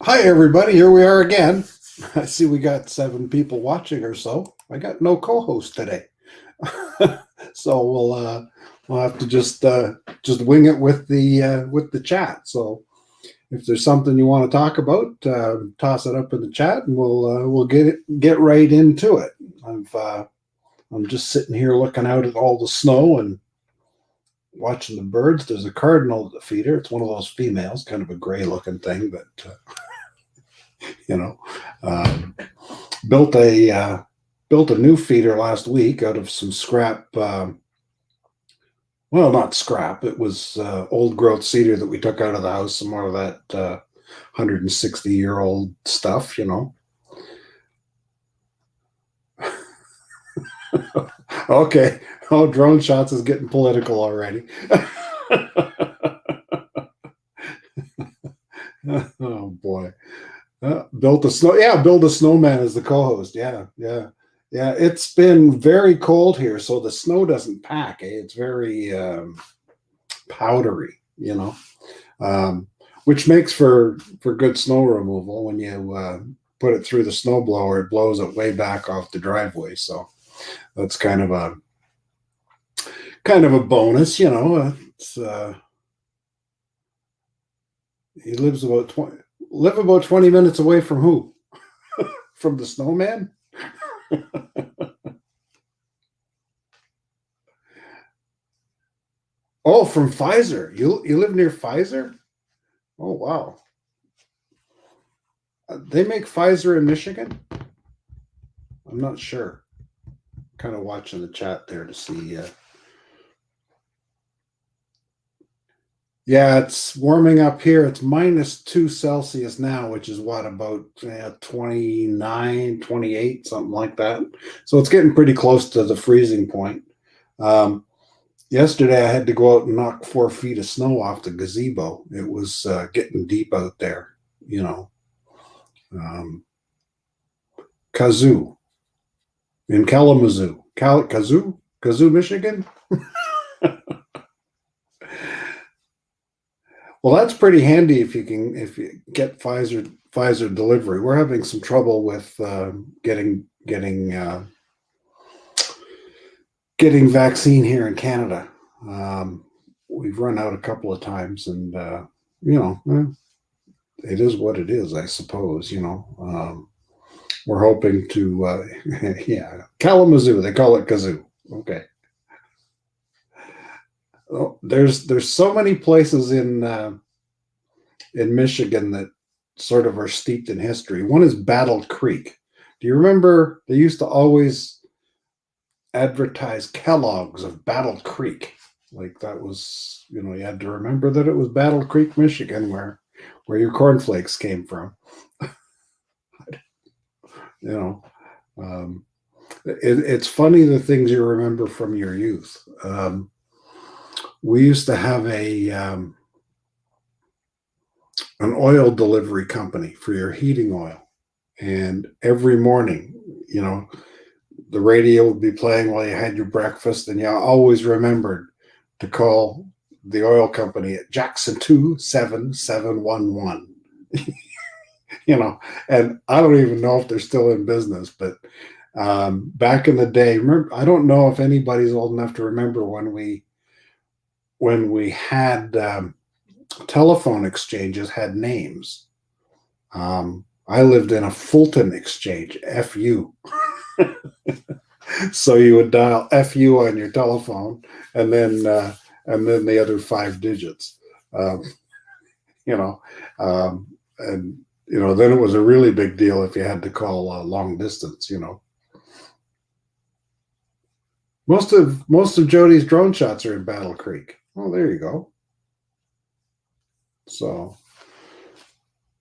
Hi, everybody. Here we are again. I see we got 7 people watching or so. I got no co-host today, so we'll have to just wing it with the chat. So if there's something you want to talk about, toss it up in the chat, and we'll get right into it. I'm just sitting here looking out at all the snow and watching the birds. There's a cardinal at the feeder. It's one of those females, kind of a gray-looking thing, but. You know, built a new feeder last week out of some scrap. Well, not scrap. It was old growth cedar that we took out of the house. Some more of that 160-year-old stuff. Okay. Oh, drone shots is getting political already. Oh boy. Built a snow. Yeah, build a snowman as the co-host. Yeah. It's been very cold here, so the snow doesn't pack. It's very powdery, which makes for good snow removal. When you put it through the snow blower, it blows it way back off the driveway. So that's kind of a bonus, It's he lives about 20 minutes away from who? From the snowman? Oh, from Pfizer. You live near Pfizer? Oh, wow. They make Pfizer in Michigan? I'm not sure. Kind of watching the chat there to see. Yeah, it's warming up here. It's -2 Celsius now, which is what, about 29, 28, something like that. So it's getting pretty close to the freezing point. Yesterday, I had to go out and knock 4 feet of snow off the gazebo. It was getting deep out there, you know. Kazoo in Kalamazoo, Kazoo, Michigan. Well, that's pretty handy if you get Pfizer delivery. We're having some trouble with getting vaccine here in Canada. We've run out a couple of times, and it is what it is, I suppose. We're hoping to, yeah, Kalamazoo. They call it Kazoo. Okay. Oh, there's so many places in Michigan that sort of are steeped in history. One is Battle Creek. Do you remember they used to always advertise Kellogg's of Battle Creek? Like that was, you had to remember that it was Battle Creek, Michigan, where your cornflakes came from. It's funny the things you remember from your youth. We used to have an oil delivery company for your heating oil, and every morning, the radio would be playing while you had your breakfast, and you always remembered to call the oil company at Jackson 27711. And I don't even know if they're still in business, but back in the day, remember, I don't know if anybody's old enough to remember when we had telephone exchanges had names. I lived in a Fulton exchange, FU. So you would dial FU on your telephone, and then the other 5 digits. And then it was a really big deal if you had to call long distance. Most of Jody's drone shots are in Battle Creek. Oh, there you go. So,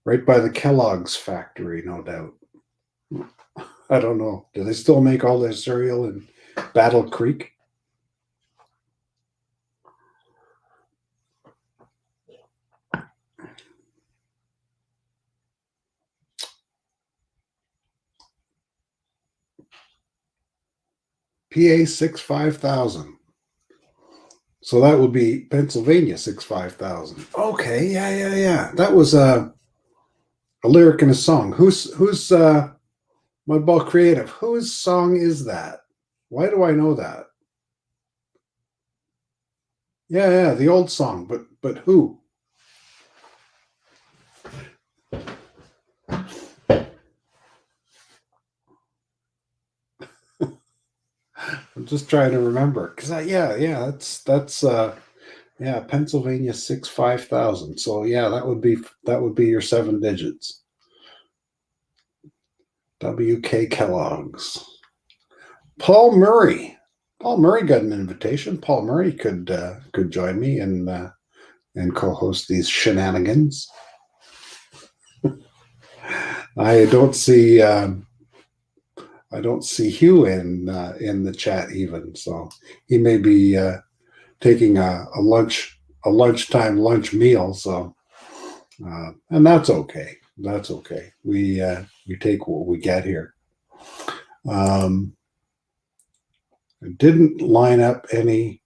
right by the Kellogg's factory, no doubt. I don't know. Do they still make all their cereal in Battle Creek? PA 65000. So that would be Pennsylvania 65000. Okay, yeah. That was a lyric in a song. Who's Mudball Creative? Whose song is that? Why do I know that? Yeah, the old song, but who? I'm just trying to remember because that's Pennsylvania 65000. So yeah, that would be your 7 digits. WK Kellogg's. Paul Murray got an invitation. Paul Murray could join me and co-host these shenanigans. I don't see Hugh in the chat even, so he may be taking a lunchtime lunch meal. So, and that's okay. That's okay. We take what we get here. I didn't line up any.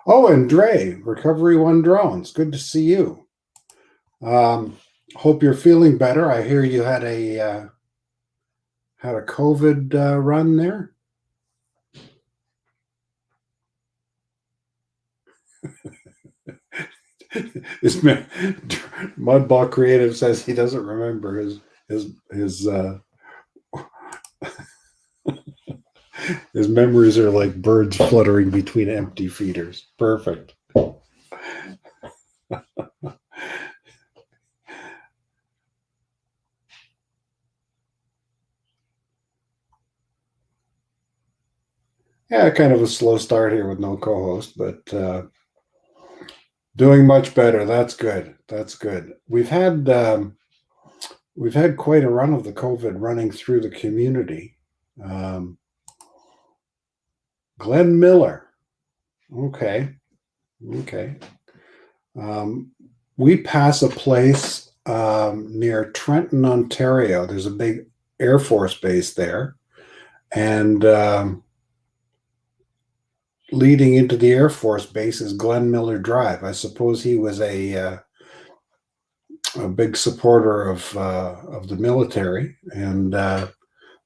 Oh, and Dre, Recovery One Drones. Good to see you. Hope you're feeling better. I hear you had a COVID run there. Mudball Creative says he doesn't remember his his memories are like birds fluttering between empty feeders. Perfect. Yeah, kind of a slow start here with no co-host, but doing much better. That's good. That's good. We've had quite a run of the COVID running through the community. Um, Glen Miller. Okay. Okay. Um, we pass a place near Trenton, Ontario. There's a big Air Force base there. And leading into the Air Force base is Glen Miller Drive. I suppose he was a big supporter of the military, and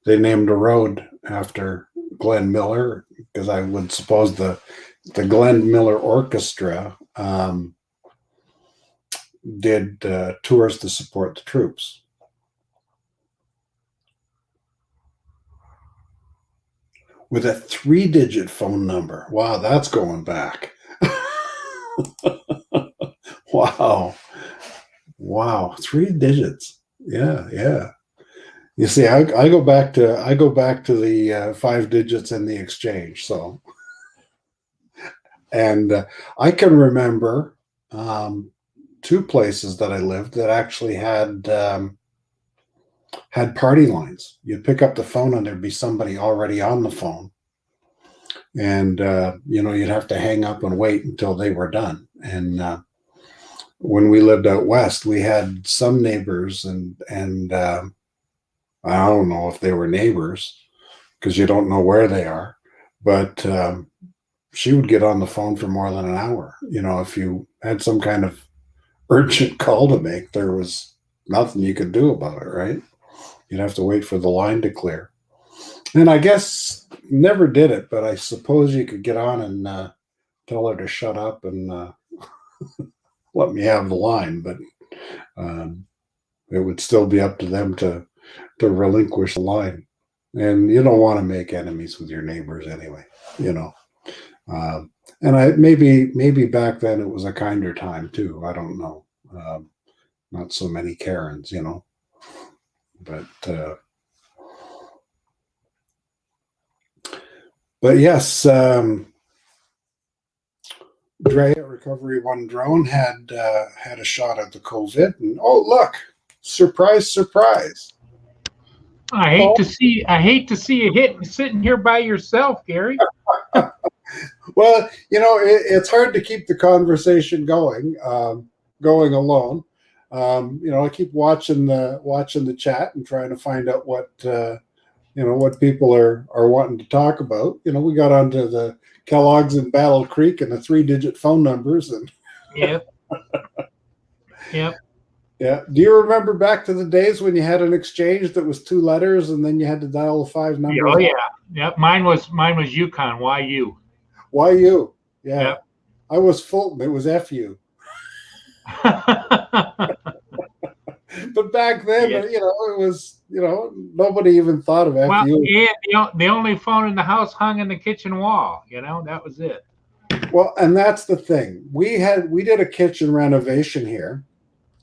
they named a road after Glen Miller because I would suppose the Glen Miller Orchestra did tours to support the troops. With a 3-digit phone number. Wow, that's going back. Wow. Wow, 3 digits. Yeah, yeah. You see, I go back to the 5 digits in the exchange. So, and I can remember two places that I lived that actually had party lines. You'd pick up the phone and there'd be somebody already on the phone, and you'd have to hang up and wait until they were done. And when we lived out west, we had some neighbors, and I don't know if they were neighbors because you don't know where they are, but she would get on the phone for more than an hour. If you had some kind of urgent call to make, there was nothing you could do about it, right? You'd have to wait for the line to clear. And I guess never did it, but I suppose you could get on and tell her to shut up and let me have the line, but it would still be up to them to relinquish the line. And you don't want to make enemies with your neighbors anyway, and I maybe back then it was a kinder time too. I don't know. Not so many Karens, but yes, Dre at Recovery One Drone had a shot at the COVID, and oh look, surprise, surprise! I hate to see you sitting here by yourself, Gary. Well, it's hard to keep the conversation going alone. I keep watching the chat and trying to find out what what people are wanting to talk about. We got onto the Kellogg's and Battle Creek and the 3-digit phone numbers, and yep. Yeah. Do you remember back to the days when you had an exchange that was 2 letters and then you had to dial 5 numbers? Oh yeah. Yep. Mine was Yukon. YU. YU. Yeah. Yep. I was Fulton. It was FU. But back then, yes. it was, nobody even thought of FU. Well, yeah, the only phone in the house hung in the kitchen wall. That was it. Well, and that's the thing. We did a kitchen renovation here.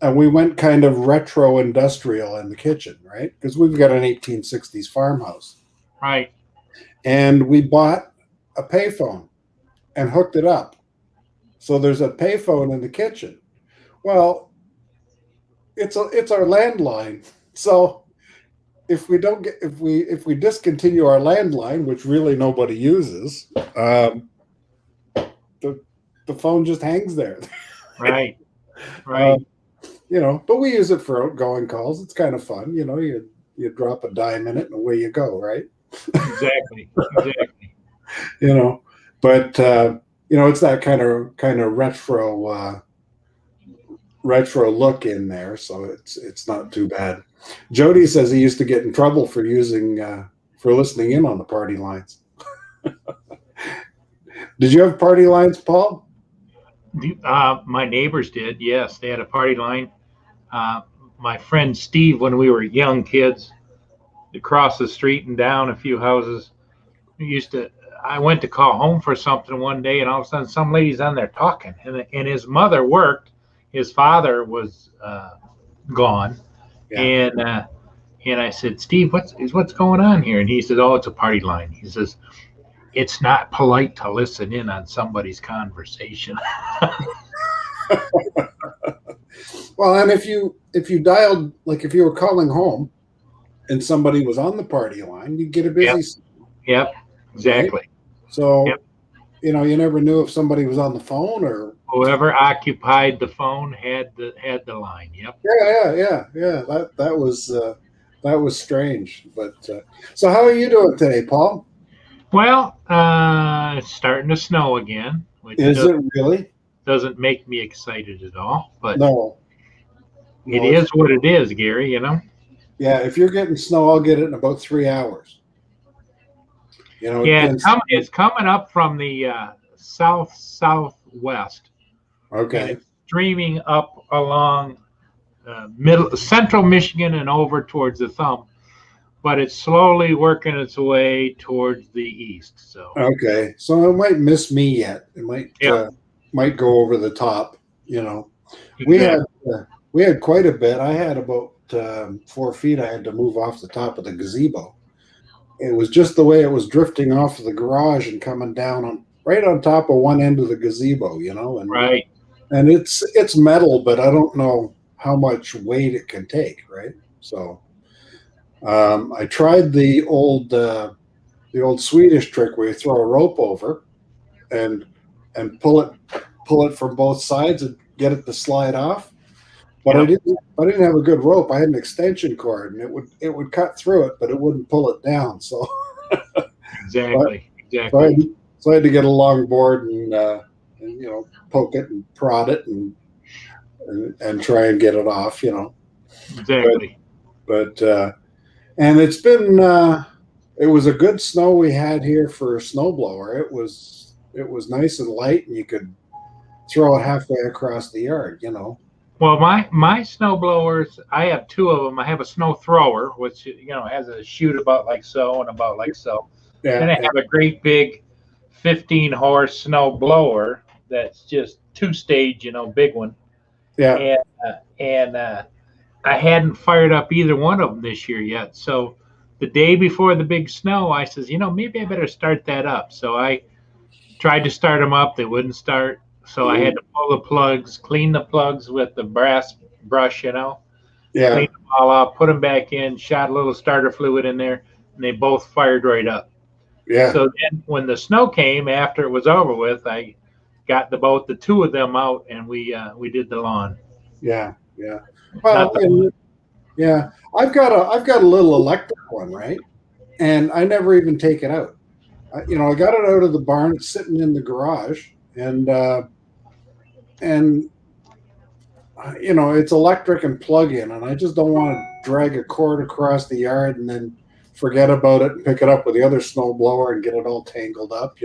And we went kind of retro industrial in the kitchen, right? Because we've got an 1860s farmhouse. Right. And we bought a payphone and hooked it up. So there's a payphone in the kitchen. Well, it's our landline. So if we discontinue our landline, which really nobody uses, the phone just hangs there. Right. Right. But we use it for outgoing calls. It's kind of fun. You drop a dime in it and away you go, right? Exactly. But it's that kind of retro look in there, so it's not too bad. Jody says he used to get in trouble for listening in on the party lines. Did you have party lines, Paul? My neighbors did. Yes, they had a party line. My friend Steve, when we were young kids, across the street and down a few houses, I went to call home for something one day, and all of a sudden some lady's on there talking, and his mother worked. His father was gone. Yeah. And I said, Steve, what's going on here? And he said, oh, it's a party line. He says, it's not polite to listen in on somebody's conversation. Well, and if you dialed, like if you were calling home and somebody was on the party line, you'd get a Yep, busy, yep, right? exactly. So, Yep. you never knew if somebody was on the phone or. Whoever occupied the phone had the line. Yep. Yeah. That was strange. But so, how are you doing today, Paul? Well, it's starting to snow again, which Is it really? doesn't make me excited at all, but No, it no. If is what it is, Gary. Yeah, if you're getting snow, I'll get it in about 3 hours. Yeah, And it's coming up from the southwest, and okay, it's streaming up along middle central Michigan and over towards the thumb, but it's slowly working its way towards the east. So okay. So it might miss me yet. It yeah, might go over the top. We had exactly. we had quite a bit. I had about 4 feet. I had to move off the top of the gazebo. It was just the way it was drifting off of the garage and coming down on right on top of one end of the gazebo. Right. And it's metal, but I don't know how much weight it can take. Right. So I tried the old Swedish trick where you throw a rope over and pull it from both sides and get it to slide off. But Yep. I didn't have a good rope. I had an extension cord, and it would cut through it, but it wouldn't pull it down. So so Exactly. so I, Exactly. so I had to get a long board and poke it and prod it and try and get it off. But Exactly. but and it was a good snow we had here for a snowblower. It was nice and light, and you could throw it halfway across the yard. Well, my snow blowers, I have two of them. I have a snow thrower, which has a chute about like so and about like so. Then Yeah, I yeah, have a great big 15 horse snow blower that's just two stage, big one. yeah, And I hadn't fired up either one of them this year yet. So the day before the big snow, I says, maybe I better start that up. So I tried to start them up. They wouldn't start. So I had to pull the plugs, clean the plugs with the brass brush, yeah, clean them all out, put them back in, shot a little starter fluid in there, and they both fired right up. yeah, So then when the snow came after it was over with, I got the two of them out and we did the lawn. yeah. Not Well, the yeah. I've got a little electric one, right? And I never even take it out. I got it out of the barn. It's sitting in the garage, and it's electric and plug in, and I just don't want to drag a cord across the yard and then forget about it and pick it up with the other snow blower and get it all tangled up.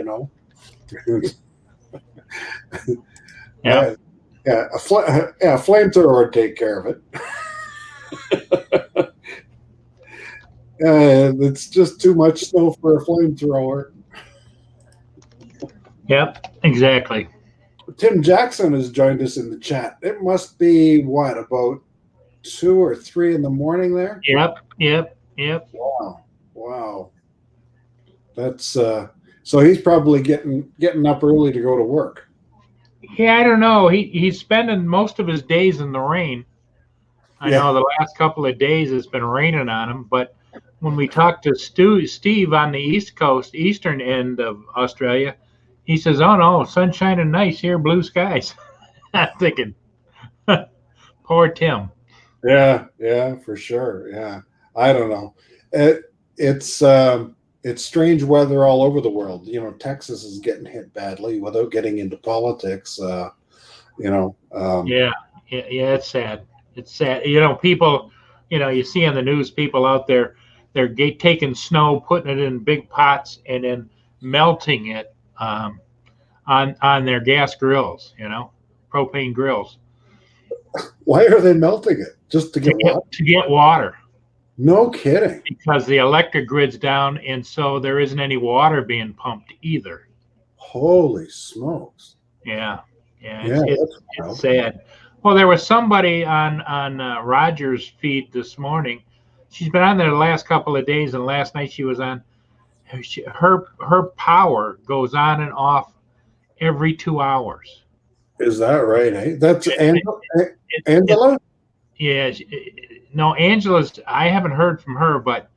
yeah. Yeah, a flamethrower would take care of it. It's just too much snow for a flamethrower. Yep, exactly. Tim Jackson has joined us in the chat. It must be what, about 2 or 3 in the morning there? Yep. Wow. That's so he's probably getting up early to go to work. Yeah, I don't know. He's spending most of his days in the rain. I Yeah. know the last couple of days it's been raining on him, but when we talked to Steve on the East Coast, eastern end of Australia, he says, "Oh no, sunshine and nice here, blue skies." I'm thinking, poor Tim. Yeah, for sure. Yeah. I don't know. It's strange weather all over the world. Texas is getting hit badly without getting into politics. You know, um, Yeah, it's sad. It's sad. People, you see on the news people out there, they're taking snow, putting it in big pots, and then melting it on their gas grills, propane grills why are they melting it? Just to get water? to get water No kidding. because the electric grid's down, and so there isn't any water being pumped either. Holy smokes. Yeah, yeah, Yeah, that's it's wild. sad. Well, there was somebody on Roger's feed this morning. She's been on there the last couple of days, and last night she was on. her power goes on and off every 2 hours. Is that right? Eh? That's It's Angela. yeah. No, Angela's. I haven't heard from her, but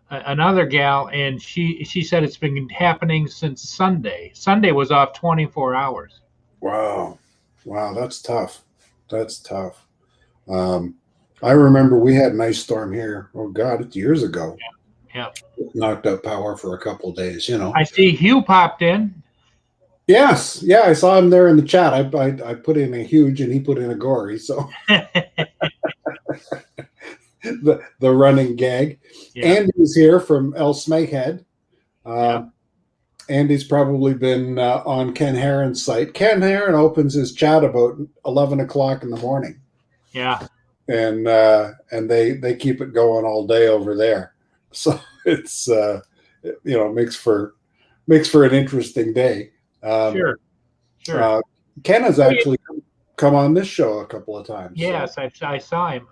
another gal, and she said it's been happening since Sunday. Sunday was off 24 hours. Wow, wow, that's tough. That's tough. Um, I remember we had an ice storm here. Oh God, it's years ago. Yeah. Knocked out power for a couple of days. You know. I see Hugh popped in. Yes, yeah, I saw him there in the chat. I put in a huge and he put in a gory. So the running gag. Yeah. Andy's here from El Snakehead. Yeah. Andy's probably been on Ken Heron's site. Ken Heron opens his chat about 11 o'clock in the morning. Yeah. And they keep it going all day over there. So it's makes for an interesting day. Sure. Ken has actually come on this show a couple of times. Yes, so. I saw him.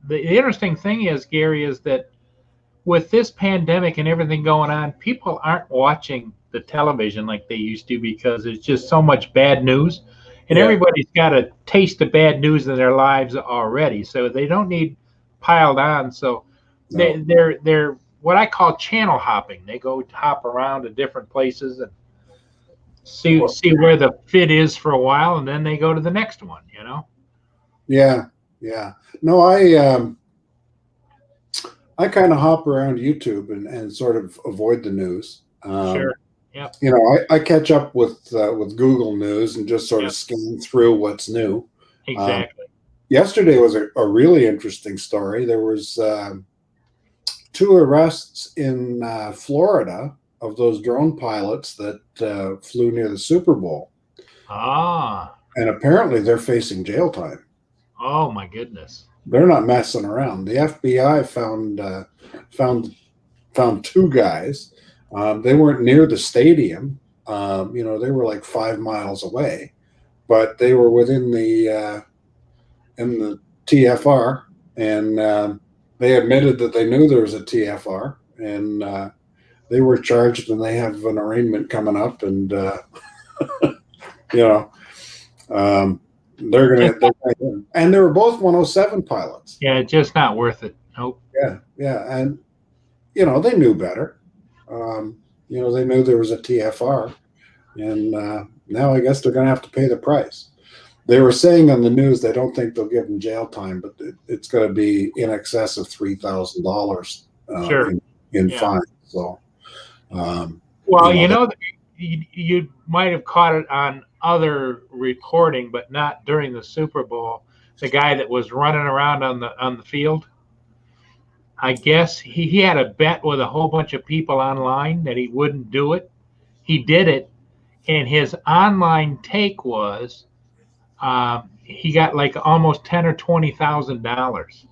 The interesting thing is, Gary, is that with this pandemic and everything going on, people aren't watching the television like they used to because there's just so much bad news, and everybody's got a taste of bad news in their lives already, so they don't need piled on. So they're what I call channel hopping. They go hop around to different places and see where the fit is for a while, and then they go to the next one. You know. Yeah. No, I kind of hop around YouTube and sort of avoid the news. Sure. Yeah. I catch up with Google News and just sort of scan through what's new. Exactly. Yesterday was a really interesting story. There was 2 arrests in Florida of those drone pilots that flew near the Super Bowl. And apparently they're facing jail time. Oh my goodness. They're not messing around. The FBI found 2 guys. They weren't near the stadium. They were like 5 miles away, but they were within the TFR, and they admitted that they knew there was a TFR, and they were charged, and they have an arraignment coming up, and they're gonna, and they were both 107 pilots. Yeah, just not worth it. Nope. Yeah, and they knew better. They knew there was a TFR, and now I guess they're going to have to pay the price. They were saying on the news they don't think they'll give them jail time, but it's going to be in excess of $3,000 in fines. So, you might have caught it on other reporting, but not during the Super Bowl. The guy that was running around on the field, I guess he had a bet with a whole bunch of people online that he wouldn't do it. He did it, and his online take was he got like almost $10,000 or $20,000.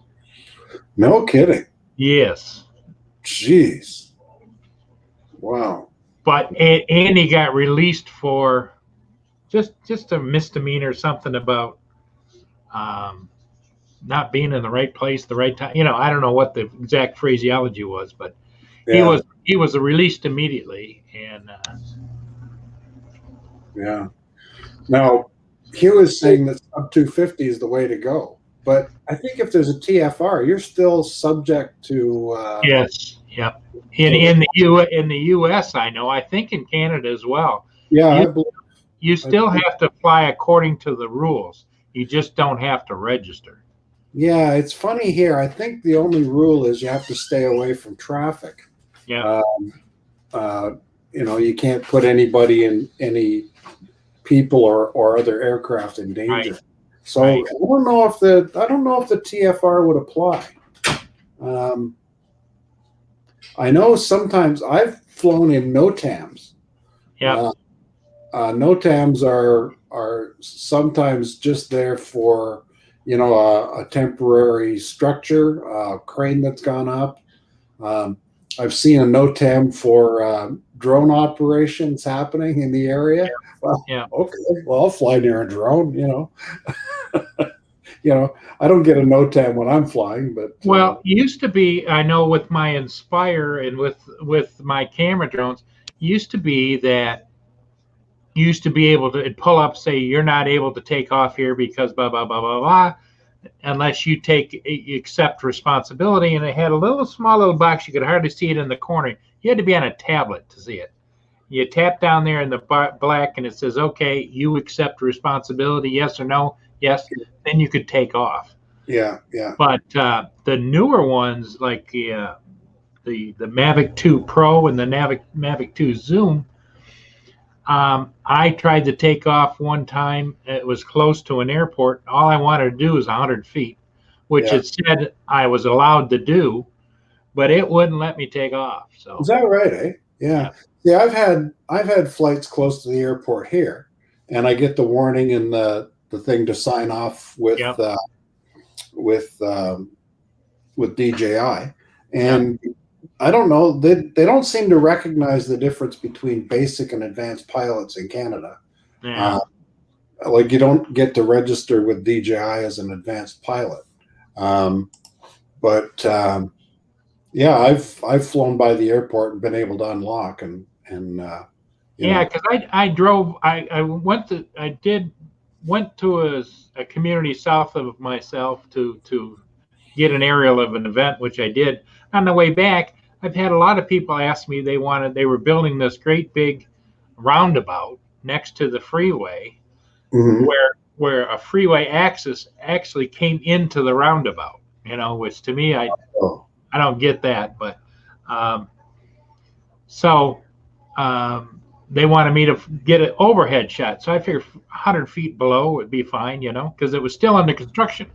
No kidding. Yes. Jeez. Wow. But and he got released for just a misdemeanor, something about not being in the right place, the right time. I don't know what the exact phraseology was, but he was released immediately. And Now, Hugh is saying that sub 250 is the way to go, but I think if there's a TFR, you're still subject to. Yes. Yep. In the U.S., I know. I think in Canada as well. Yeah, you still have to fly according to the rules. You just don't have to register. Yeah, it's funny here. I think the only rule is you have to stay away from traffic. Yeah. You can't put anybody in any people or other aircraft in danger. Right. So I don't know if the TFR would apply. I know sometimes I've flown in NOTAMs. Yeah. NOTAMs are sometimes just there for a temporary structure, a crane that's gone up. I've seen a NOTAM for drone operations happening in the area. Yeah. Well, okay. Well, I'll fly near a drone, I don't get a NOTAM when I'm flying, but Well, used to be, I know with my Inspire and with my camera drones, used to be that you used to be able to pull up, say you're not able to take off here because blah blah blah blah blah, unless you accept responsibility. And it had a small little box, you could hardly see it in the corner. You had to be on a tablet to see it. You tap down there in the black, and it says, "Okay, you accept responsibility, yes or no." Yes, then you could take off. yeah. But the newer ones, like the Mavic 2 Pro and the Mavic 2 Zoom, I tried to take off one time. It was close to an airport. All I wanted to do was 100 feet, which Yeah. it said I was allowed to do, but it wouldn't let me take off. So Is that right? Eh? Yeah. Yeah. I've had flights close to the airport here, and I get the warning and the thing to sign off with Yep. with DJI, and I don't know, they don't seem to recognize the difference between basic and advanced pilots in Canada. Yeah. Like you don't get to register with DJI as an advanced pilot, but yeah, I've flown by the airport and been able to unlock and Yeah, because I drove. I went to a community south of myself to get an aerial of an event, which I did. On the way back, I've had a lot of people ask me they were building this great big roundabout next to the freeway, Mhm. where a freeway access actually came into the roundabout. Which to me Oh, I don't get that, but um, so they wanted me to get an overhead shot. So I figured 100 feet below would be fine, because it was still under construction.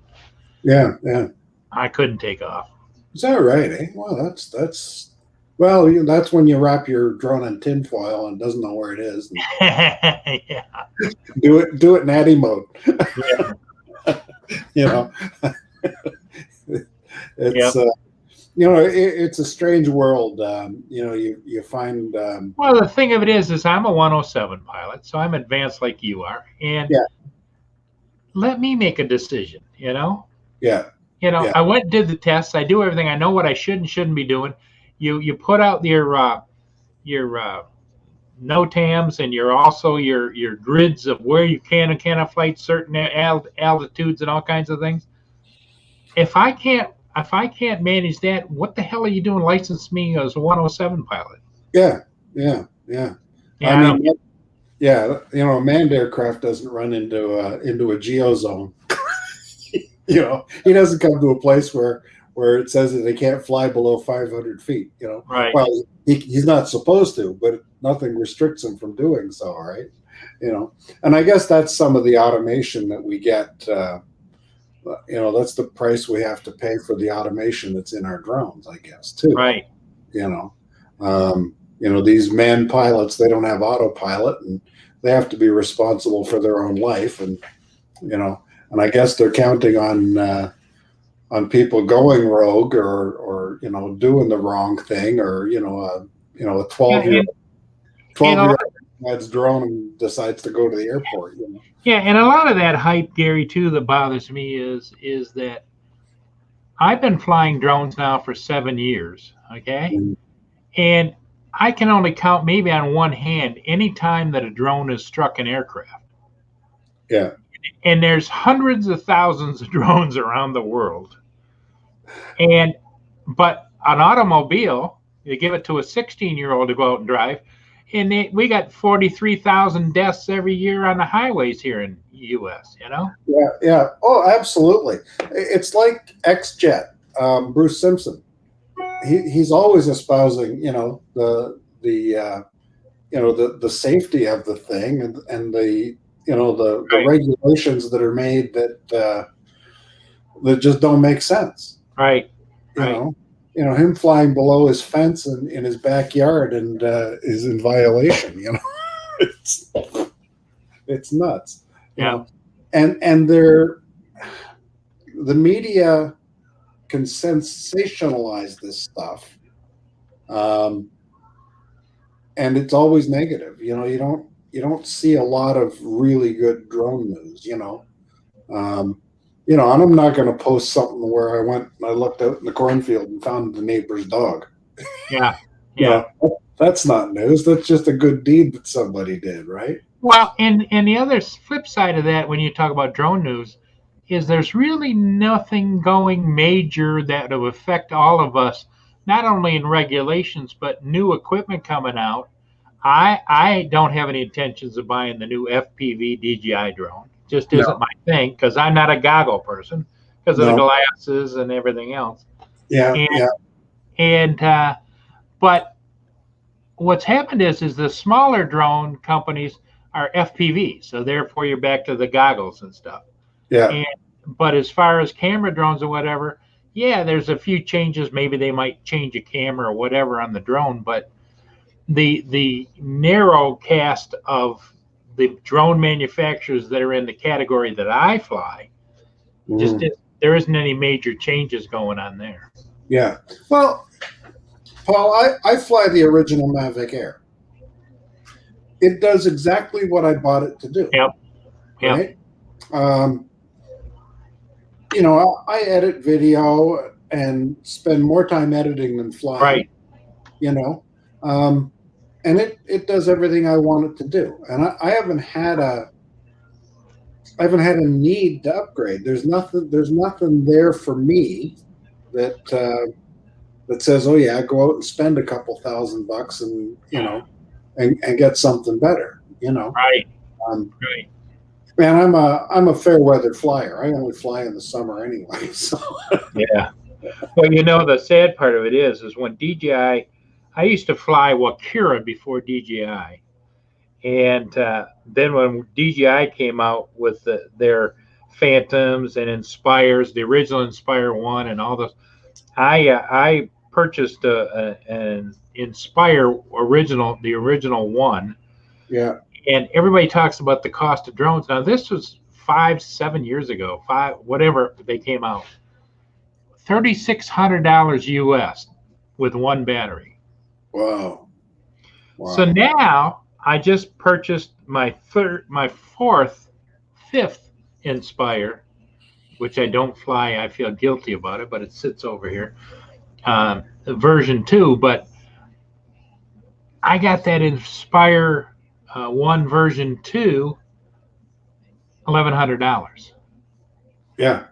yeah. I couldn't take off. Is that right? Eh? Well, well, that's when you wrap your drone in tinfoil and doesn't know where it is. Yeah. Do it in Addy mode. Yeah. It's Yep. it's a strange world. You find Well, the thing of it is I'm a 107 pilot, so I'm advanced like you are, and yeah, let me make a decision. yeah, yeah, I went and did the tests. I do everything. I know what I should and shouldn't be doing. You put out your NOTAMs and your grids of where you can and cannot flight certain altitudes and all kinds of things. If I can't manage that, what the hell are you doing? License me as a 107 pilot? yeah. I Yeah, mean, yeah, a manned aircraft doesn't run into a geozone. He doesn't come to a place where it says that they can't fly below 500 feet. right. Well, he's not supposed to, but nothing restricts him from doing so, right? And I guess that's some of the automation that we get. That's the price we have to pay for the automation that's in our drones, I guess, too. Right. These manned pilots, they don't have autopilot, and they have to be responsible for their own life, and I guess they're counting on people going rogue or doing the wrong thing, or a 12-year-old dad's drone and decides to go to the airport. Yeah, and a lot of that hype, Gary, too, that bothers me is that I've been flying drones now for 7 years, okay? Mm-hmm. And I can only count maybe on one hand any time that a drone has struck an aircraft. Yeah. And there's hundreds of thousands of drones around the world. But an automobile, you give it to a 16-year-old to go out and drive, and we got 43,000 deaths every year on the highways here in the U.S., Yeah. Oh, absolutely. It's like X-Jet, Bruce Simpson. He's always espousing, the safety of the thing and the the regulations that are made that just don't make sense. Right. Him flying below his fence in his backyard and is in violation. It's nuts. Yeah. And the media can sensationalize this stuff, and it's always negative. You don't see a lot of really good drone news. You know, and I'm not going to post something where I went and I looked out in the cornfield and found the neighbor's dog. Yeah. You Yeah. know, that's not news. That's just a good deed that somebody did, right? Well, and the other flip side of that, when you talk about drone news, is there's really nothing going major that will affect all of us, not only in regulations, but new equipment coming out. I don't have any intentions of buying the new FPV DJI drone. Just isn't No, my thing because I'm not a goggle person because of the no, glasses and everything else. yeah, And yeah, and but what's happened is the smaller drone companies are FPV, so therefore you're back to the goggles and stuff. yeah. And but as far as camera drones or whatever, yeah, there's a few changes. Maybe they might change a camera or whatever on the drone, but the narrow cast of the drone manufacturers that are in the category that I fly just Mm, there isn't any major changes going on there. yeah. Well, Paul, I fly the original Mavic Air. It does exactly what I bought it to do, Yep. Yep. right? Um, you know, I edit video and spend more time editing than flying. Right. You know, and it does everything I want it to do, and I haven't had a need to upgrade. There's nothing there for me that that says, oh yeah, go out and spend a couple $1,000 and you know and get something better. You know, Right. um, Right. man, I'm a fair weather flyer. I only fly in the summer anyway. So Yeah. Well, the sad part of it is when DJI, I used to fly Wakira before DJI, and then when DJI came out with their Phantoms and Inspires, the original Inspire one, and all those, I purchased an Inspire original, the original one, yeah, and everybody talks about the cost of drones. Now this was 5-7 years ago, whatever they came out. $3,600 US with one battery. wow, So wow, now I just purchased my fifth Inspire, which I don't fly. I feel guilty about it, but it sits over here. Version 2, but I got that Inspire 1 version 2, $1,100. yeah,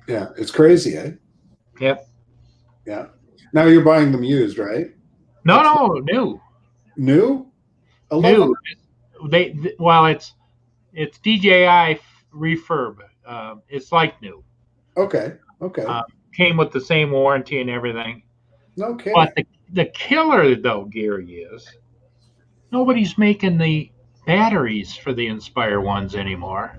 yeah. It's crazy, eh? Yep. Yeah. Now you're buying them used, right? No, That's no, new. new. 11. Well, it's DJI refurb. It's like new. Okay. Okay. Came with the same warranty and everything. No kidding. But the killer though, Gary, is nobody's making the batteries for the Inspire ones anymore,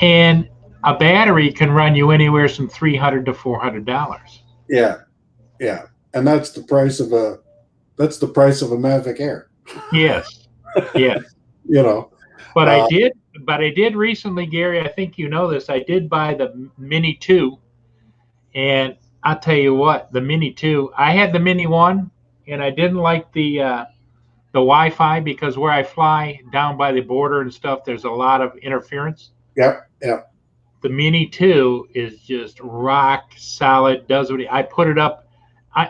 and a battery can run you anywhere from $300 to $400. Yeah. Yeah. And that's the price of a Mavic Air. Yes, yes. You know. But I did recently, Gary. I think you know this. I did buy the Mini 2, and I'll tell you what, the Mini 2. I had the Mini 1, and I didn't like the Wi-Fi because where I fly down by the border and stuff, there's a lot of interference. Yep. Yep. The Mini 2 is just rock solid. Does what I put it up.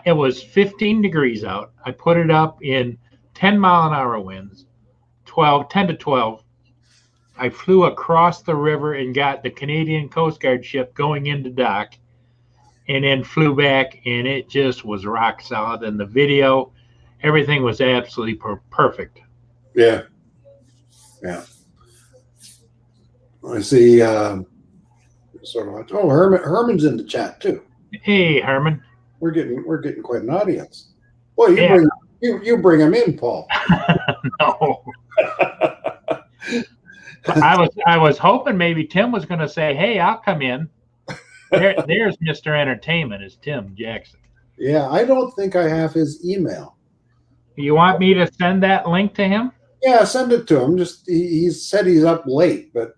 It was 15 degrees out. I put it up in 10-mile-an-hour winds, 10 to 12. I flew across the river and got the Canadian Coast Guard ship going into dock, and then flew back, and it just was rock solid. And the video, everything was absolutely perfect. Yeah. Yeah. I see. Sort of. Oh, Herman's in the chat too. Hey, Herman. We're getting quite an audience. Boy, Yeah. you bring him in, Paul. No. I was hoping maybe Tim was going to say, "Hey, I'll come in." There's Mr. Entertainment, is Tim Jackson. Yeah, I don't think I have his email. You want me to send that link to him? Yeah, send it to him. Just he said he's up late, but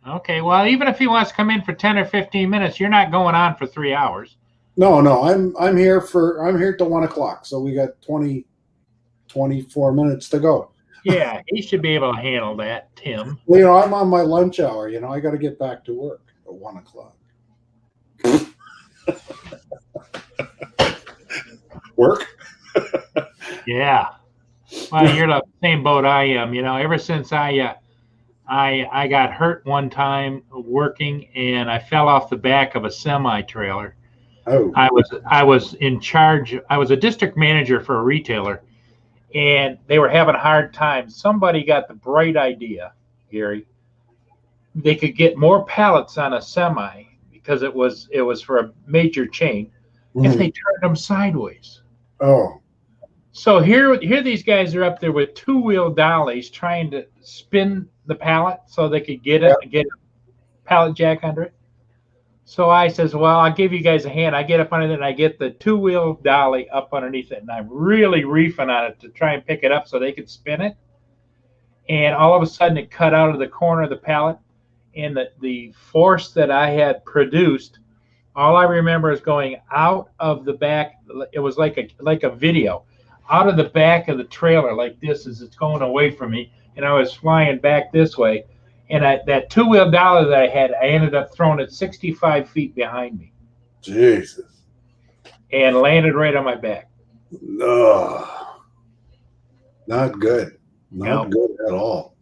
Okay. Well, even if he wants to come in for 10 or 15 minutes, you're not going on for 3 hours. no, I'm here till 1 o'clock, so we got 24 minutes to go. Yeah, he should be able to handle that, Tim. Well, I'm on my lunch hour. I got to get back to work at 1:00. Work? Yeah. Well, you're the same boat I am. Ever since I got hurt one time working, and I fell off the back of a semi trailer. Oh. I was in charge. I was a district manager for a retailer, and they were having a hard time. Somebody got the bright idea, Gary. They could get more pallets on a semi because it was for a major chain if they turned them sideways. Oh. So here these guys are up there with two-wheel dollies trying to spin the pallet so they could get a pallet jack under it. So I says, well, I'll give you guys a hand. I get up underneath it, and I get the two-wheel dolly up underneath it, and I'm really reefing on it to try and pick it up so they could spin it. And all of a sudden, it cut out of the corner of the pallet, and the force that I had produced, all I remember is going out of the back. It was like a video, out of the back of the trailer like this as it's going away from me, and I was flying back this way. And that two-wheel dolly that I had, I ended up throwing it 65 feet behind me. Jesus. And landed right on my back. No. Not good. Not good at all.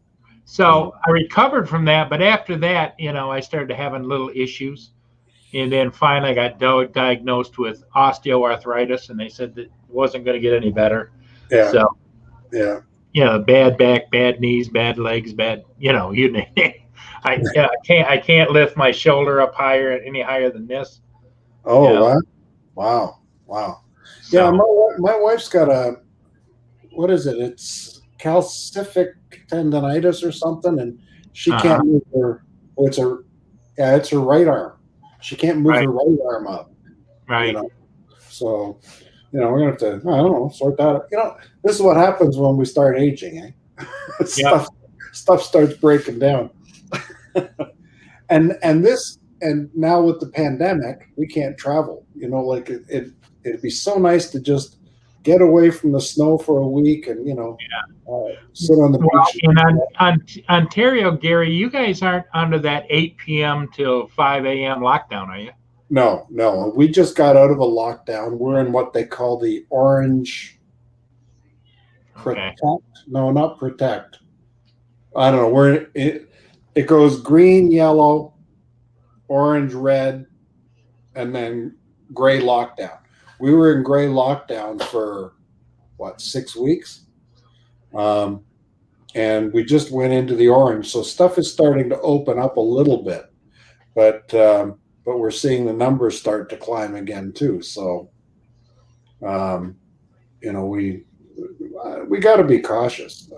So I recovered from that, but after that, I started having little issues. And then finally I got diagnosed with osteoarthritis, and they said that it wasn't going to get any better. Yeah. So, yeah. Bad back, bad knees, bad legs, bad, you name it. I can't lift my shoulder up any higher than this. Oh, wow. So, yeah, my wife's got what is it? It's calcific tendonitis or something, and she can't move her. It's her right arm. She can't move her right arm up. Right. So, we're gonna have to, I don't know, sort that out. This is what happens when we start aging, eh? Stuff starts breaking down. and now with the pandemic, we can't travel. It'd be so nice to just get away from the snow for a week and sit on the beach. In Ontario, Gary, you guys aren't under that 8 p.m. till 5 a.m. lockdown, are you? No. We just got out of a lockdown. We're in what they call the orange protect. No, not protect. I don't know. It goes green, yellow, orange, red, and then gray lockdown. We were in gray lockdown for 6 weeks? And we just went into the orange. So stuff is starting to open up a little bit. But we're seeing the numbers start to climb again too. So, we got to be cautious.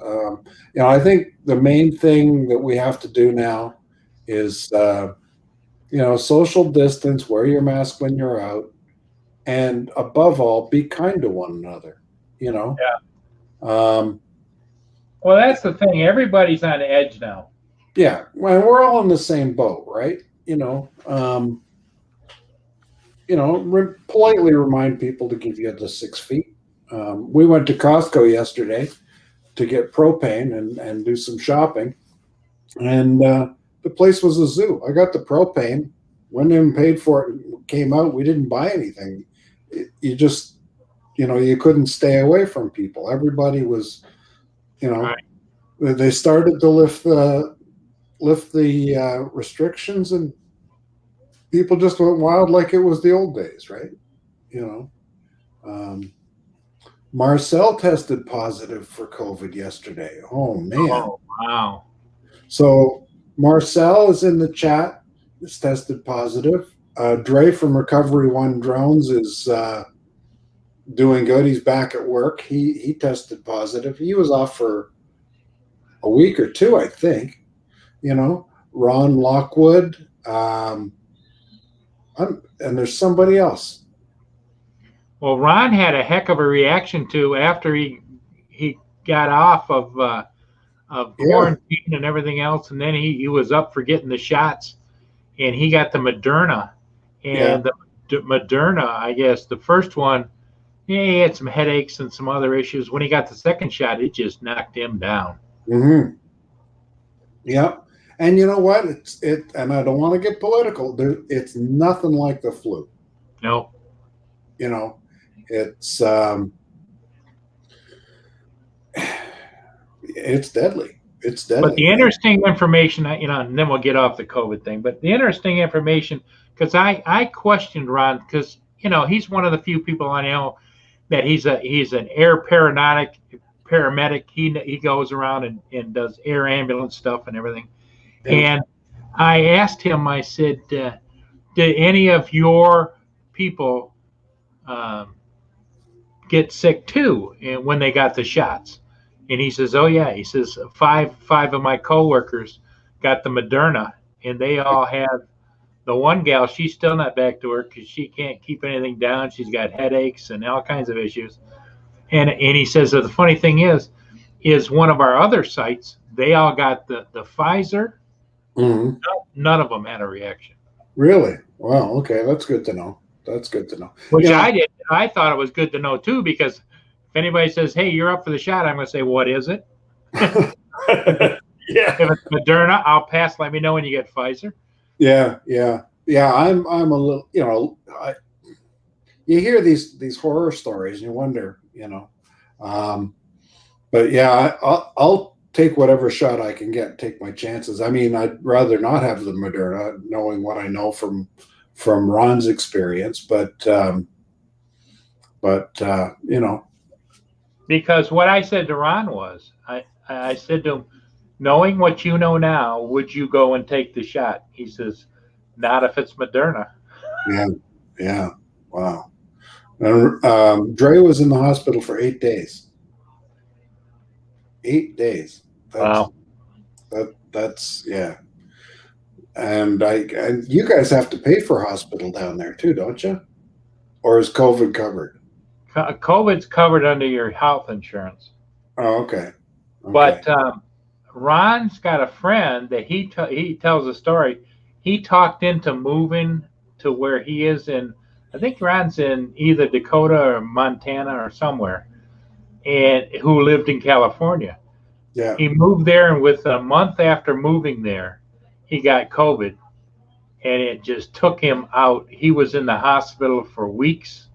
I think the main thing that we have to do now is, social distance, wear your mask when you're out, and above all, be kind to one another. Yeah. Well, that's the thing. Everybody's on edge now. Yeah. Well, we're all in the same boat, right? Politely remind people to give you the 6 feet. We went to Costco yesterday to get propane and do some shopping, and the place was a zoo. I got the propane, went in and paid for it, came out. We didn't buy anything. You just, you couldn't stay away from people. Everybody was, they started to lift the restrictions, and people just went wild like it was the old days, right? Marcel tested positive for COVID yesterday. Oh, man. Oh, wow. So Marcel is in the chat. Is tested positive. Dre from Recovery One Drones is doing good. He's back at work. He tested positive. He was off for a week or two, I think. Ron Lockwood, and there's somebody else. Well, Ron had a heck of a reaction to after he got off of quarantine and everything else, and then he was up for getting the shots, and he got the Moderna, and the Moderna, I guess the first one, he had some headaches and some other issues. When he got the second shot, it just knocked him down. Mm-hmm. Yeah. And you know what? And I don't want to get political. It's nothing like the flu. No. You know, it's deadly. It's deadly. But the interesting information, and then we'll get off the COVID thing. But the interesting information, because I questioned Ron, because he's one of the few people I know that he's an air paramedic. He goes around and does air ambulance stuff and everything. Yeah. And I asked him, I said, did any of your people get sick too when they got the shots? And he says, oh yeah. He says five of my coworkers got the Moderna, and they all have. The one gal, she's still not back to work because she can't keep anything down. She's got headaches and all kinds of issues. And he says that the funny thing is one of our other sites, they all got the Pfizer. Mm-hmm. None of them had a reaction. Really? Wow. Okay, that's good to know. That's good to know. Which I did. I thought it was good to know too, because if anybody says, "Hey, you're up for the shot," I'm going to say, "What is it?" Yeah. If it's Moderna, I'll pass. Let me know when you get Pfizer. Yeah. I'm a little. You hear these horror stories, and you wonder. But yeah, I'll take whatever shot I can get. Take my chances. I mean, I'd rather not have the Moderna, knowing what I know from Ron's experience. But Because what I said to Ron was, I said to him, knowing what you know now, would you go and take the shot? He says, not if it's Moderna. Yeah. Wow. And Dre was in the hospital for 8 days. 8 days. Wow. That's yeah. And you guys have to pay for hospital down there too, don't you? Or is COVID covered? COVID's covered under your health insurance. Oh, okay. But Ron's got a friend that he tells a story. He talked into moving to where he is in. I think Ron's in either Dakota or Montana or somewhere, and who lived in California. Yeah. He moved there, and with a month after moving there, he got COVID, and it just took him out. He was in the hospital for weeks.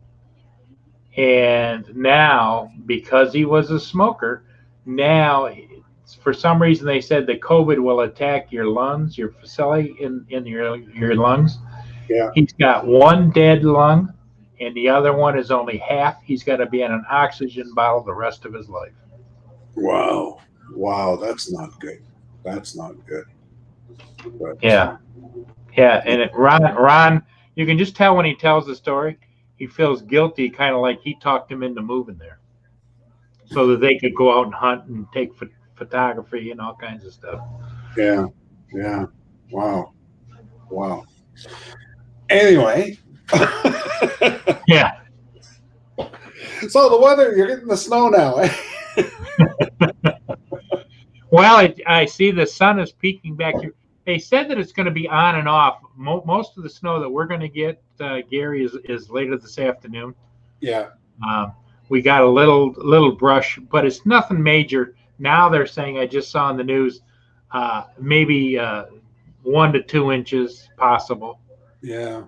And now, because he was a smoker, now for some reason they said that COVID will attack your lungs, your facility in your lungs. Yeah. He's got one dead lung, and the other one is only half. He's got to be on an oxygen bottle the rest of his life. Wow, that's not good. That's not good. But, yeah. And Ron, you can just tell when he tells the story. He feels guilty, kind of like he talked him into moving there so that they could go out and hunt and take photography and all kinds of stuff. Yeah. Wow. Anyway. Yeah. So the weather, you're getting the snow now, eh? Well, I see the sun is peeking back here. They said that it's going to be on and off. Most of the snow that we're going to get, Gary, is later this afternoon. Yeah. We got a little brush, but it's nothing major. Now they're saying, I just saw in the news, maybe 1 to 2 inches possible. Yeah.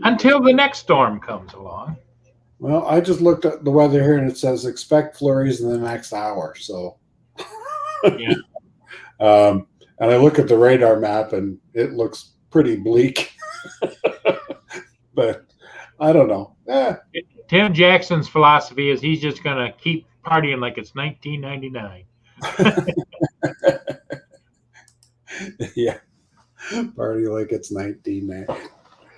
Until the next storm comes along. Well, I just looked at the weather here, and it says expect flurries in the next hour. So. Yeah. And I look at the radar map, and it looks pretty bleak. But I don't know. Tim Jackson's philosophy is he's just going to keep partying like it's 1999. Yeah. Party like it's 1990.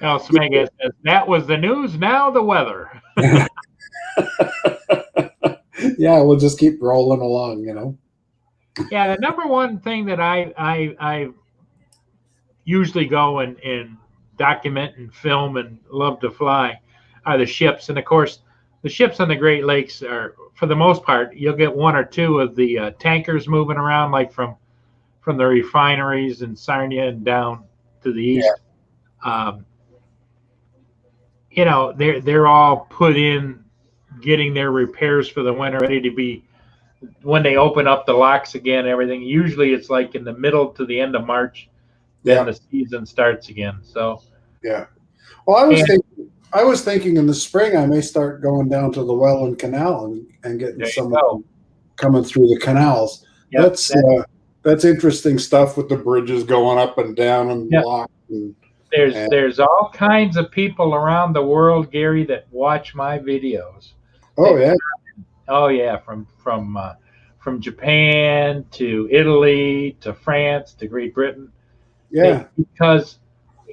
Now, Smega says, that was the news, now the weather. Yeah, we'll just keep rolling along, Yeah, the number one thing that I usually go and document and film and love to fly are the ships. And of course, the ships on the Great Lakes are, for the most part, you'll get 1 or 2 of the tankers moving around, like from the refineries in Sarnia and down to the east. Yeah. They're all put in getting their repairs for the winter ready to be when they open up the locks again, everything. Usually it's like in the middle to the end of March, then Yeah. the season starts again. So Yeah. Well, I was thinking in the spring I may start going down to the Welland Canal and getting there you some of go. them coming through the canals. Yep, That's interesting stuff with the bridges going up and down and yep. locked. And There's all kinds of people around the world, Gary, that watch my videos. oh yeah, Oh yeah, from Japan to Italy to France to Great Britain. yeah. Because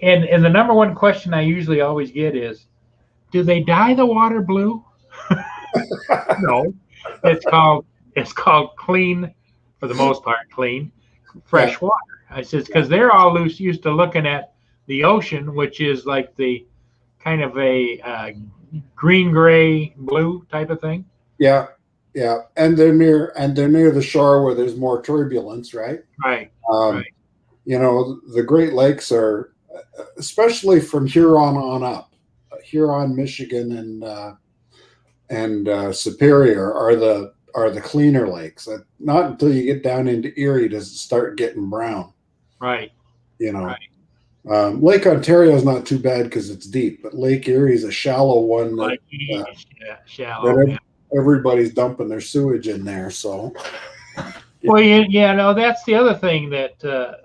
and the number one question I usually always get is, do they dye the water blue? No. It's called clean, for the most part, clean, fresh water. I says because they're all used to looking at the ocean, which is like the kind of a green, gray, blue type of thing. Yeah, yeah, and they're near the shore where there's more turbulence, right? Right. Um, Right. You know, the Great Lakes are, especially from Huron on up, Huron, Michigan, and Superior are the cleaner lakes. Not until you get down into Erie does it start getting brown. Right. You know, Right. Lake Ontario is not too bad because it's deep, but Lake Erie is a shallow one that, Shallow. that everybody's dumping their sewage in there. So, Well, no, that's the other thing that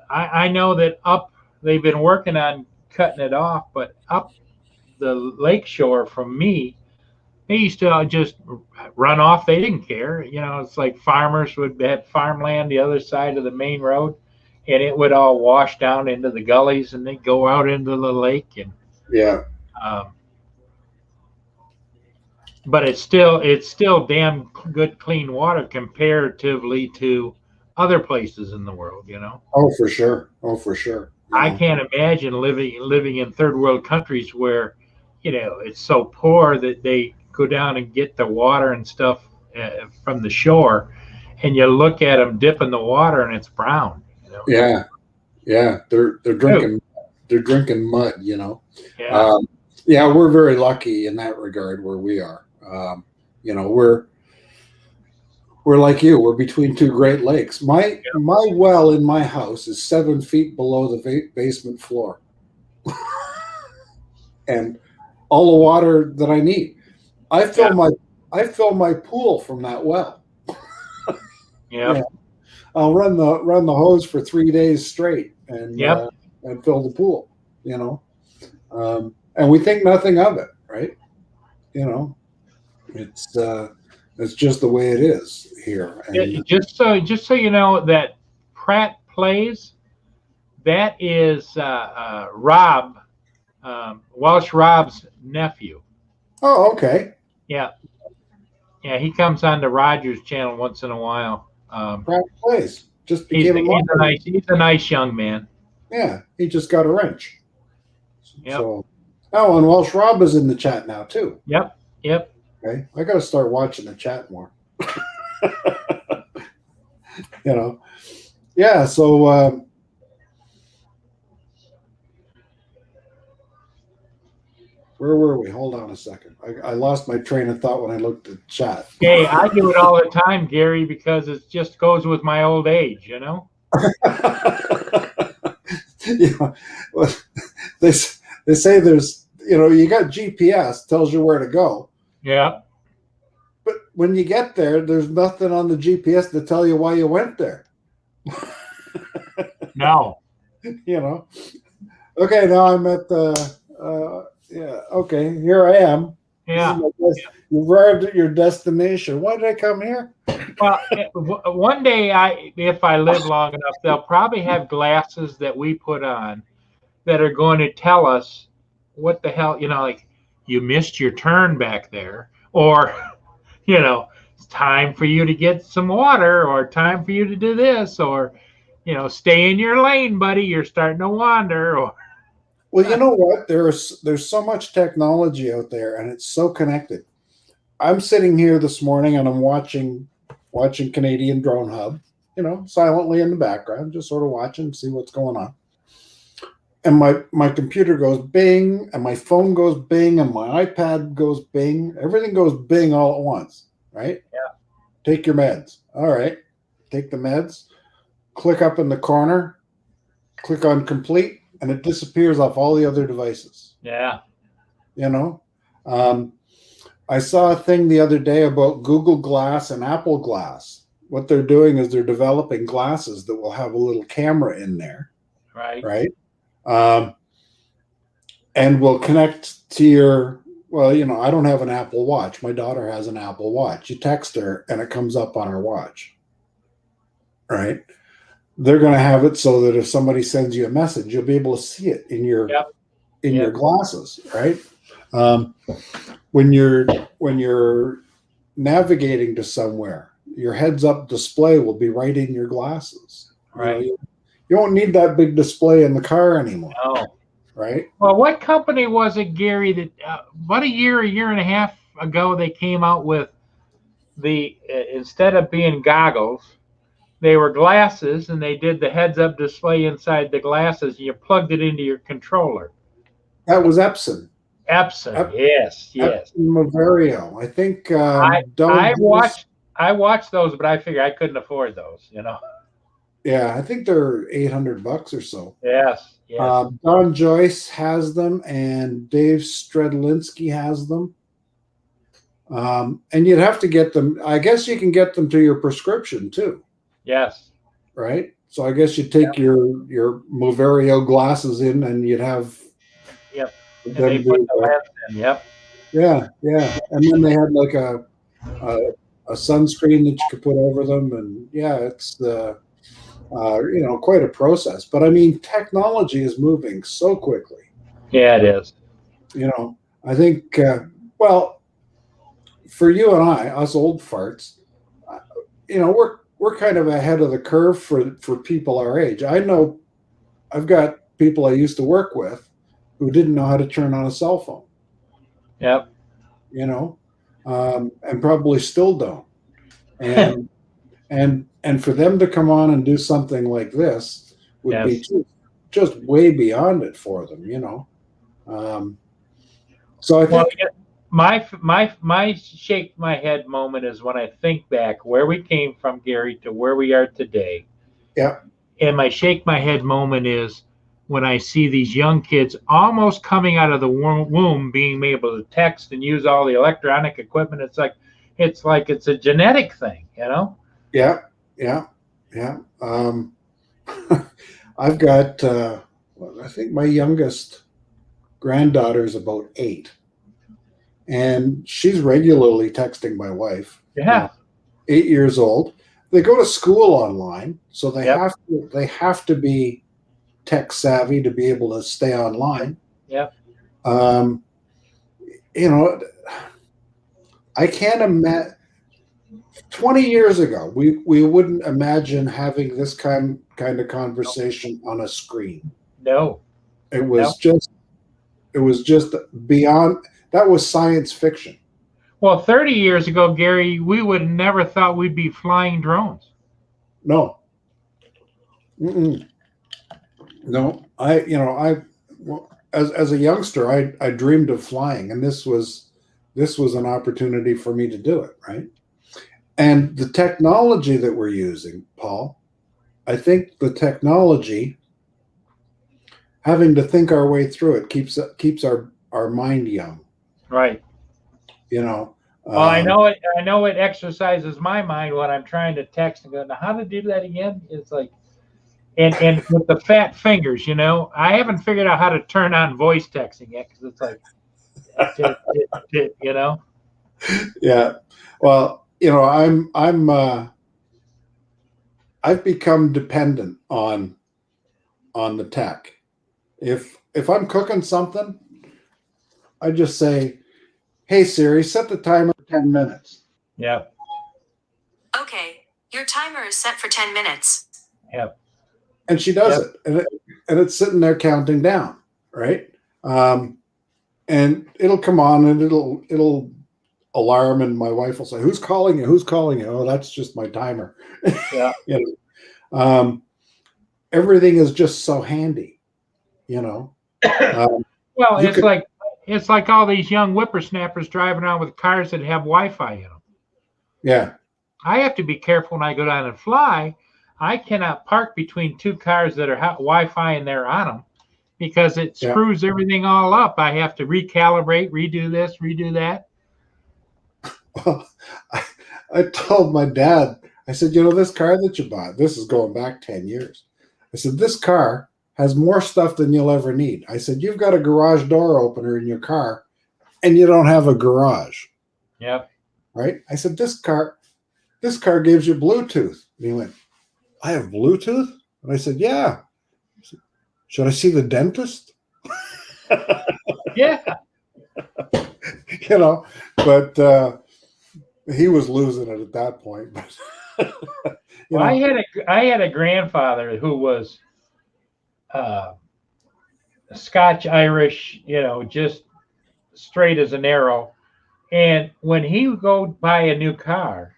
I know that up they've been working on cutting it off, but up the lake shore from me, they used to just run off. They didn't care. You know, it's like farmers would have farmland the other side of the main road, and it would all wash down into the gullies, and they'd go out into the lake. And yeah, um, but it's still damn good clean water comparatively to other places in the world. You know. oh for sure, oh for sure. I can't imagine living in third world countries where, it's so poor that they go down and get the water and stuff from the shore, and you look at them dipping the water and it's brown. Yeah, yeah, they're drinking mud. Yeah. Yeah, we're very lucky in that regard where we are. We're like you. We're between two Great Lakes. My well in my house is 7 feet below the basement floor, and all the water that I need. I fill my pool from that well. Yeah. I'll run the hose for 3 days straight and fill the pool. And we think nothing of it, right? It's just the way it is here. And, just so you know, that Pratt plays, that is Rob, Welsh Rob's nephew. oh, okay. Yeah. Yeah, he comes on to Roger's channel once in a while. Pratt plays. Just He's became a nice young man. Yeah, he just got a wrench. Yep. So, and Welsh Rob is in the chat now too. Yep. Okay, I got to start watching the chat more. Yeah. So, where were we? Hold on a second. I lost my train of thought when I looked at chat. Hey, I do it all the time, Gary, because it just goes with my old age, Well, they say there's, you got GPS, tells you where to go. Yeah. But when you get there, there's nothing on the GPS to tell you why you went there. No. Okay, now I'm at the, okay, here I am. Yeah. You've arrived at your destination. Why did I come here? Well, one day, if I live long enough, they'll probably have glasses that we put on that are going to tell us what the hell, like you missed your turn back there, or, it's time for you to get some water, or time for you to do this, or, stay in your lane, buddy. You're starting to wander. Or well, you know what? There's so much technology out there, and it's so connected. I'm sitting here this morning and I'm watching Canadian Drone Hub, silently in the background, just sort of watching, see what's going on. and my computer goes bing, and my phone goes bing, and my iPad goes bing. Everything goes bing all at once, right? Yeah. Take your meds. All right. Take the meds. Click up in the corner. Click on complete, and it disappears off all the other devices. Yeah. You know, I saw a thing the other day about Google Glass and Apple Glass. What they're doing is they're developing glasses that will have a little camera in there, Right. right? And will connect to your, well, you know, I don't have an Apple Watch. My daughter has an Apple Watch. You text her and it comes up on her watch, right? They're going to have it so that if somebody sends you a message, you'll be able to see it in your Yep. your glasses, right? When you're navigating to somewhere, your heads-up display will be right in your glasses. Right. You won't need that big display in the car anymore. Oh. Right? Well, what company was it, Gary, that about a year and a half ago, they came out with the, instead of being goggles, they were glasses, and they did the heads-up display inside the glasses, and you plugged it into your controller. That was Epson. Epson, yes. Epson Moverio. I think I watched those, but I figured I couldn't afford those, you know. Yeah, I think they're $800 or so. Yes. Don Joyce has them, and Dave Stredlinski has them. And you'd have to get them. I guess you can get them to your prescription too. Yes. Right. So I guess you take your Moverio glasses in, and you'd have. Yep. And they put the lens in. Yep. Yeah. And then they had like a sunscreen that you could put over them, and yeah, it's quite a process. But I mean, technology is moving so quickly. Yeah, it is. You know, I think for you and I, us old farts, we're kind of ahead of the curve for people our age. I know I've got people I used to work with who didn't know how to turn on a cell phone. Yep. And probably still don't. And and for them to come on and do something like this would be just way beyond it for them, So I think my shake my head moment is when I think back where we came from, Gary, to where we are today. Yeah. And my shake my head moment is when I see these young kids almost coming out of the womb being able to text and use all the electronic equipment. It's like it's a genetic thing, Yeah. I've got I think my youngest granddaughter is about 8. And she's regularly texting my wife. Yeah. 8 years old. They go to school online, so they have to be tech savvy to be able to stay online. Yeah. I can't imagine. 20 years ago, we wouldn't imagine having this kind of conversation on a screen. No. It was just beyond. That was science fiction. Well, 30 years ago, Gary, we would never thought we'd be flying drones. No. No. As a youngster, I dreamed of flying, and this was an opportunity for me to do it, right? And the technology that we're using, Paul, I think the technology, having to think our way through it, keeps our mind young. Right. Well, I know it exercises my mind when I'm trying to text and go, now how to do that again? It's like, and with the fat fingers, I haven't figured out how to turn on voice texting yet, because it's like, Yeah. Well, I've become dependent on the tech. If I'm cooking something, I just say, "Hey Siri, set the timer for 10 minutes." Yeah. Okay, your timer is set for 10 minutes. Yep. And she does it, and it's sitting there counting down, right? And it'll come on, and it'll alarm, and my wife will say, "Who's calling you? Who's calling you?" "Oh, that's just my timer." Yeah. Everything is just so handy. you know. Well, You could, it's like all these young whippersnappers driving around with cars that have Wi-Fi in them. yeah. I have to be careful when I go down and fly. I cannot park between two cars that are Wi-Fi and they're on them because it Yeah. screws everything all up. I have to recalibrate, redo this, redo that. Well, I told my dad, I said, you know, this car that you bought, this is going back 10 years. I said, this car has more stuff than you'll ever need. I said, you've got a garage door opener in your car and you don't have a garage. Yep. Right? I said, this car gives you Bluetooth. And he went, I have Bluetooth? And I said, yeah. I said, should I see the dentist? Yeah. You know, but he was losing it at that point. Well, I had a grandfather who was Scotch Irish, you know, just straight as an arrow. And when he would go buy a new car,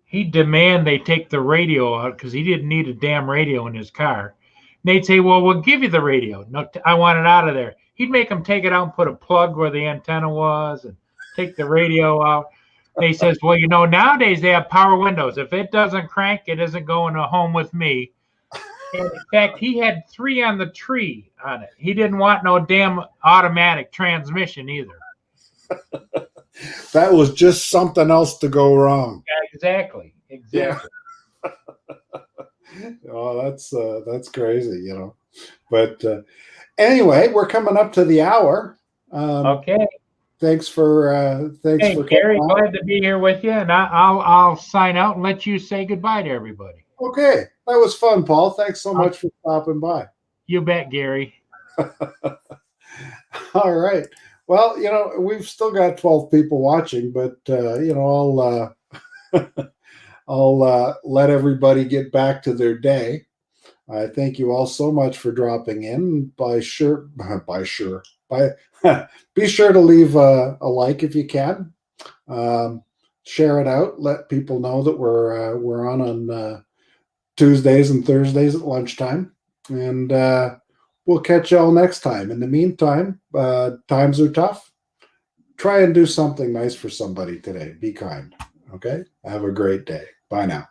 he'd demand they take the radio out because he didn't need a damn radio in his car. And they'd say, well, we'll give you the radio. No, I want it out of there. He'd make them take it out and put a plug where the antenna was and take the radio out. They says, well, you know, nowadays they have power windows. If it doesn't crank, it isn't going to home with me. And in fact, he had 3 on the tree on it. He didn't want no damn automatic transmission either. That was just something else to go wrong. Yeah, exactly. Yeah. Oh, that's crazy, you know. But anyway, we're coming up to the hour. Okay. Thanks for Gary, glad to be here with you, and I'll sign out and let you say goodbye to everybody. Okay, that was fun, Paul. Thanks so much for stopping by. You bet, Gary. All right. Well, you know, we've still got 12 people watching, but you know, I'll let everybody get back to their day. I thank you all so much for dropping in. Be sure to leave a like if you can. Share it out. Let people know that we're on Tuesdays and Thursdays at lunchtime, and we'll catch y'all next time. In the meantime, times are tough. Try and do something nice for somebody today. Be kind. Okay? Have a great day. Bye now.